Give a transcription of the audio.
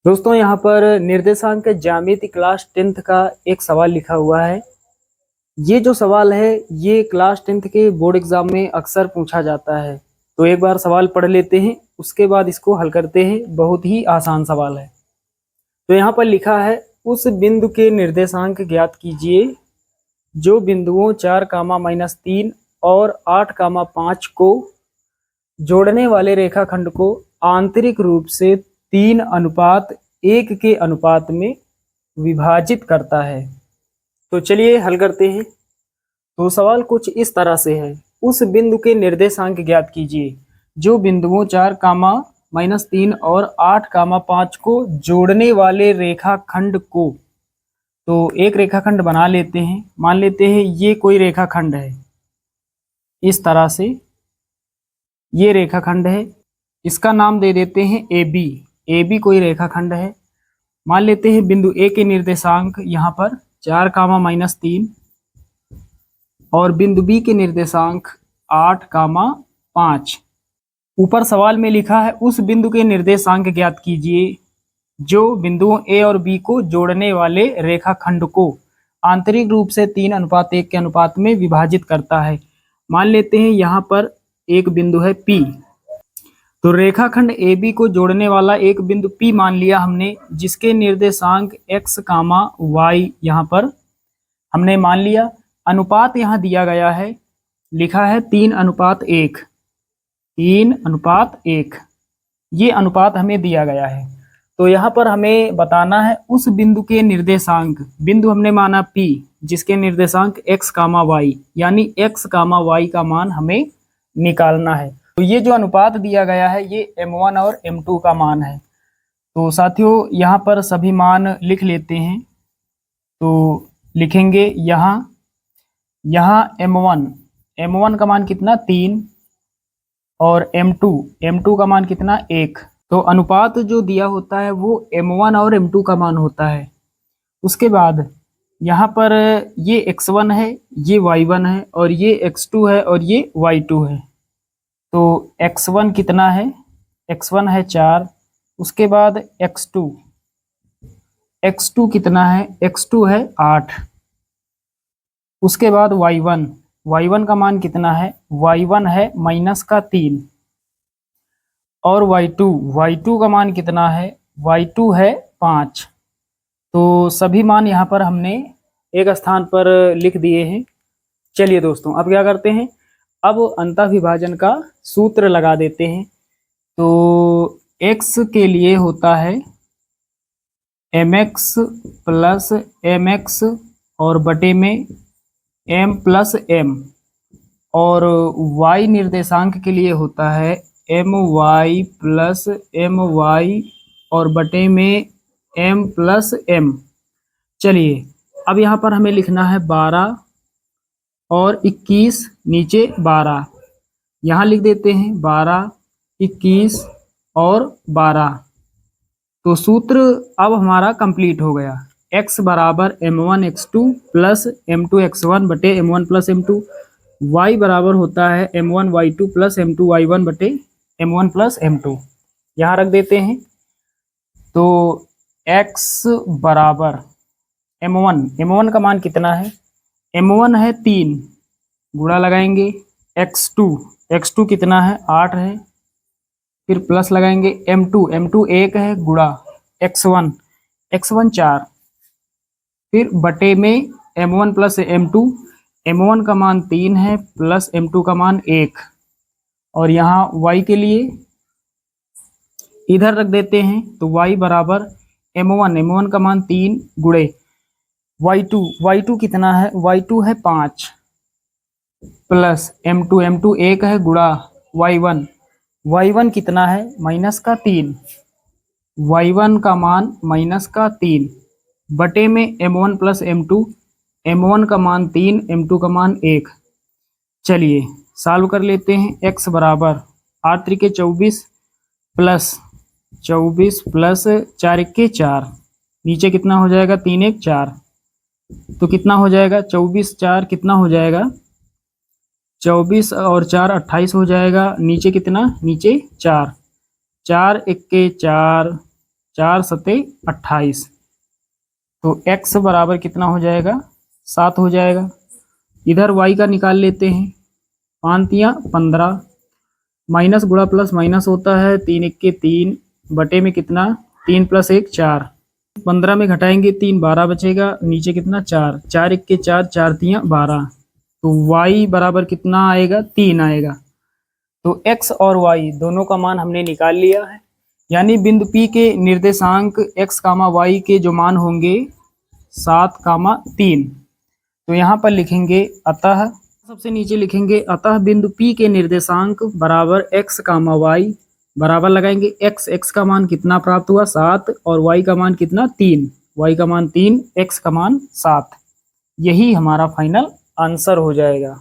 दोस्तों यहाँ पर निर्देशांक ज्यामिति क्लास 10th का एक सवाल लिखा हुआ है। ये जो सवाल है ये क्लास 10th के बोर्ड एग्जाम में अक्सर पूछा जाता है। तो एक बार सवाल पढ़ लेते हैं, उसके बाद इसको हल करते हैं। बहुत ही आसान सवाल है। तो यहाँ पर लिखा है, उस बिंदु के निर्देशांक ज्ञात कीजिए जो बिंदुओं 4, -3 और 8, 5 को जोड़ने वाले रेखाखंड को आंतरिक रूप से 3:1 के अनुपात में विभाजित करता है। तो चलिए हल करते हैं। तो सवाल कुछ इस तरह से है, उस बिंदु के निर्देशांक ज्ञात कीजिए जो बिंदुओं 4, -3 और 8, 5 को जोड़ने वाले रेखाखंड को। तो एक रेखाखंड बना लेते हैं। मान लेते हैं ये कोई रेखाखंड है, इस तरह से ये रेखाखंड है। इसका नाम दे देते हैं ए बी। ए बी कोई रेखाखंड है। मान लेते हैं बिंदु ए के निर्देशांक यहाँ पर 4, -3 और बिंदु बी के निर्देशांक 8, 5। ऊपर सवाल में लिखा है, उस बिंदु के निर्देशांक ज्ञात कीजिए जो बिंदुओं ए और बी को जोड़ने वाले रेखाखंड को आंतरिक रूप से 3:1 के अनुपात में विभाजित करता है। मान लेते हैं यहाँ पर एक बिंदु है P। तो रेखाखंड AB को जोड़ने वाला एक बिंदु P मान लिया हमने, जिसके निर्देशांक x, y यहाँ पर हमने मान लिया। अनुपात यहाँ दिया गया है, लिखा है 3:1। 3:1 ये अनुपात हमें दिया गया है। तो यहाँ पर हमें बताना है उस बिंदु के निर्देशांक। बिंदु हमने माना P, जिसके निर्देशांक x, y यानी x, y का मान हमें निकालना है। तो ये जो अनुपात दिया गया है ये m1 और m2 का मान है। तो साथियों यहाँ पर सभी मान लिख लेते हैं। तो लिखेंगे यहाँ m1 का मान कितना 3 और m2 का मान कितना 1। तो अनुपात जो दिया होता है वो m1 और m2 का मान होता है। उसके बाद यहाँ पर ये x1 है, ये y1 है और ये x2 है और ये y2 है। तो x1 कितना है, x1 है 4। उसके बाद x2 कितना है, x2 है 8। उसके बाद y1 का मान कितना है, y1 है -3 और y2 का मान कितना है, y2 है 5। तो सभी मान यहाँ पर हमने एक स्थान पर लिख दिए हैं। चलिए दोस्तों अब क्या करते हैं, अब अंतःविभाजन का सूत्र लगा देते हैं। तो x के लिए होता है mx प्लस mx और बटे में m प्लस m, और y निर्देशांक के लिए होता है my प्लस my और बटे में m प्लस m। चलिए अब यहाँ पर हमें लिखना है 12 और 21, नीचे 12। यहाँ लिख देते हैं 12, 21 और 12। तो सूत्र अब हमारा कंप्लीट हो गया। x बराबर m1 x2 plus m2 x1 बटे m1 प्लस m2। y बराबर होता है m1 y2 plus m2 y1 बटे m1 प्लस m2। यहाँ रख देते हैं। तो x बराबर m1 का मान कितना है, m1 है 3, गुणा लगाएंगे। x2 कितना है 8 है, फिर प्लस लगाएंगे। m2 1 है, गुणा x1 4, फिर बटे में m1 प्लस m1 का मान 3 है प्लस m2 का मान 1। और यहाँ y के लिए इधर रख देते हैं। तो y बराबर m1 का मान 3 गुणे y2 कितना है, y2 है 5 प्लस m2 1 है, गुणा y1 कितना है -3। y1 का मान -3 बटे में m1 प्लस m1 का मान 3, m2 का मान 1। चलिए सॉल्व कर लेते हैं। x बराबर 8 त्रिके 24 प्लस 4 1 4, नीचे कितना हो जाएगा 3 1 4। तो कितना हो जाएगा 24 4 कितना हो जाएगा 24 और 4 28 हो जाएगा। नीचे कितना, नीचे 4 1 4, 4 सते 28। तो x बराबर कितना हो जाएगा, 7 हो जाएगा। इधर y का निकाल लेते हैं, 5 तियां 15, माइनस गुणा प्लस माइनस होता है, 3 इक्के 3 बटे में कितना 3 + 1 4, 15 में घटाएंगे 3 12 बचेगा, नीचे कितना 4, 4 इक्के 4, 4 तियां 12। तो y बराबर कितना आएगा, 3 आएगा। तो x और y दोनों का मान हमने निकाल लिया है, यानी बिंदु P के निर्देशांक x, y के जो मान होंगे 7, 3। तो यहाँ पर लिखेंगे अतः, सबसे नीचे लिखेंगे अतः बिंदु P के निर्देशांक बराबर x, y बराबर लगाएंगे x का मान कितना प्राप्त हुआ 7 और y का मान कितना 3, y का मान 3, x का मान 7। यही हमारा फाइनल आंसर हो जाएगा।